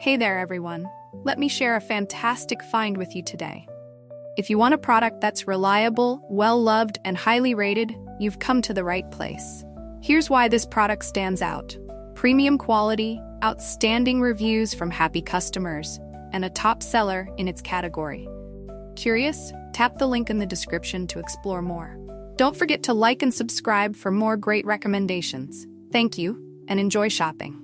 Hey there, everyone. Let me share a fantastic find with you today. If you want a product that's reliable, well-loved, and highly rated, you've come to the right place. Here's why this product stands out. Premium quality, outstanding reviews from happy customers, and a top seller in its category. Curious? Tap the link in the description to explore more. Don't forget to like and subscribe for more great recommendations. Thank you, and enjoy shopping.